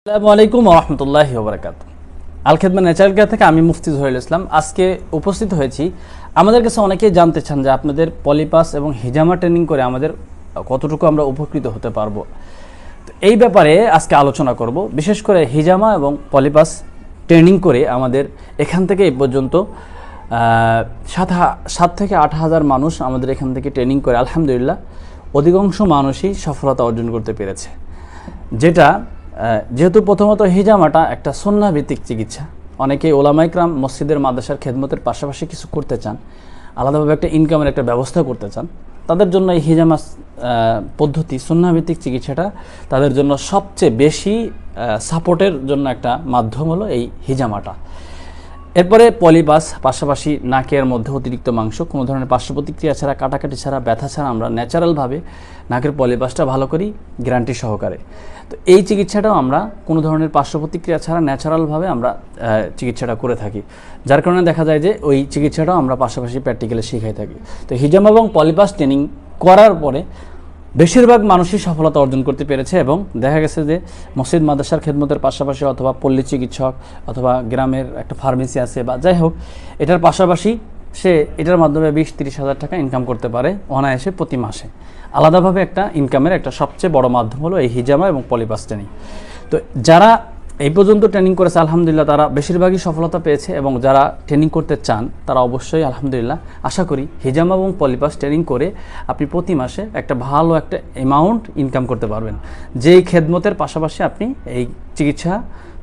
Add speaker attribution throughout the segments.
Speaker 1: আসসালামু আলাইকুম ওয়া রাহমাতুল্লাহি ওয়া বারাকাতুহু। আল খেদমা ন্যাচারাল কেয়ার থেকে আমি মুফতি জহিরুল ইসলাম আজকে উপস্থিত হয়েছি। আমাদের কাছে অনেকেই জানতে চান যে আপনাদের পলিপাস এবং হিজামা ট্রেনিং করে আমাদের কতটুকু আমরা উপকৃত হতে পারবো। তো এই ব্যাপারে আজকে আলোচনা করব। বিশেষ করে হিজামা এবং পলিপাস ট্রেনিং করে আমাদের এখান থেকে এই পর্যন্ত 7 থেকে 8 হাজার মানুষ আমাদের এখান থেকে ট্রেনিং করে আলহামদুলিল্লাহ অধিকাংশ মানুষই সফলতা অর্জন করতে পেরেছে। যেহেতু প্রথমত হিজামাটা একটা সুন্নাহ ভিত্তিক চিকিৎসা, অনেকে ওলামা ইকরাম মসজিদের মাদ্রাসার খেদমতের পাশাপাশি কিছু করতে চান, আলাদাভাবে একটা ইনকামের একটা ব্যবস্থা করতে চান, তাদের জন্য এই হিজামা পদ্ধতি সুন্নাহ ভিত্তিক চিকিৎসাটা তাদের জন্য সবচেয়ে বেশি সাপোর্টের জন্য একটা মাধ্যম হলো এই হিজামাটা। এরপরে পলিপাস, পাশাপাশি নাকের মধ্যে অতিরিক্ত মাংস, কোনো ধরনের পার্শ্ব প্রতিক্রিয়া ছাড়া, কাটাকাটি ছাড়া, ব্যথা ছাড়া আমরা ন্যাচারালভাবে নাকের পলিপাসটা ভালো করি গ্যারান্টি সহকারে। তো এই চিকিৎসাটাও আমরা কোনো ধরনের পার্শ্ব প্রতিক্রিয়া ছাড়া ন্যাচারালভাবে আমরা চিকিৎসাটা করে থাকি, যার কারণে দেখা যায় যে ওই চিকিৎসাটাও আমরা পাশাপাশি প্র্যাকটিক্যালে শিখাই থাকি। তো হিজামা এবং পলিপাস ট্রেনিং করার পরে বেশিরভাগ মানুষই সফলতা অর্জন করতে পেরেছে এবং দেখা গেছে যে মসজিদ মাদ্রাসার খেদমতের পাশাপাশি অথবা পল্লী চিকিৎসক অথবা গ্রামের একটা ফার্মেসি আছে বা যাই হোক, এটার পাশাপাশি সে এটার মাধ্যমে 20-30 হাজার টাকা ইনকাম করতে পারে অনায়াসে প্রতি মাসে। আলাদাভাবে একটা ইনকামের একটা সবচেয়ে বড় মাধ্যম হলো এই হিজামা এবং পলিপাস ট্রেনিং। তো যারা এই পর্যন্ত ট্রেনিং করেছে আলহামদুলিল্লাহ তারা বেশিরভাগই সফলতা পেয়েছে, এবং যারা ট্রেনিং করতে চান তারা অবশ্যই আলহামদুলিল্লাহ আশা করি হিজামা এবং পলিপাস ট্রেনিং করে আপনি প্রতি মাসে একটা ভালো একটা অ্যামাউন্ট ইনকাম করতে পারবেন, যেই খেদমতের পাশাপাশি আপনি এই চিকিৎসা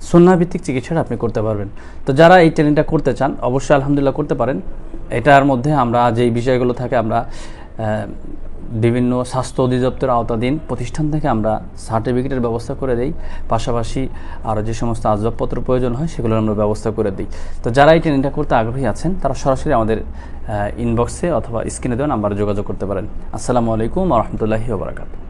Speaker 1: সুন্নাহ ভিত্তিক চিকিৎসাটা আপনি করতে পারবেন। তো যারা এই ট্রেনিংটা করতে চান অবশ্যই আলহামদুলিল্লাহ করতে পারেন। এটার মধ্যে আমরা যেই বিষয়গুলো থাকে, আমরা বিভিন্ন স্বাস্থ্য অধিদপ্তরের আওতাধীন প্রতিষ্ঠান থেকে আমরা সার্টিফিকেটের ব্যবস্থা করে দিই, পাশাপাশি আরও যে সমস্ত আসবাবপত্র প্রয়োজন হয় সেগুলোর আমরা ব্যবস্থা করে দিই। তো যারা এই ট্রেনিংটা করতে আগ্রহী আছেন তারা সরাসরি আমাদের ইনবক্সে অথবা স্ক্রিনে দেওয়া নাম্বারে যোগাযোগ করতে পারেন। আসসালামু আলাইকুম ওয়া রাহমাতুল্লাহি ওয়া বারাকাতুহু।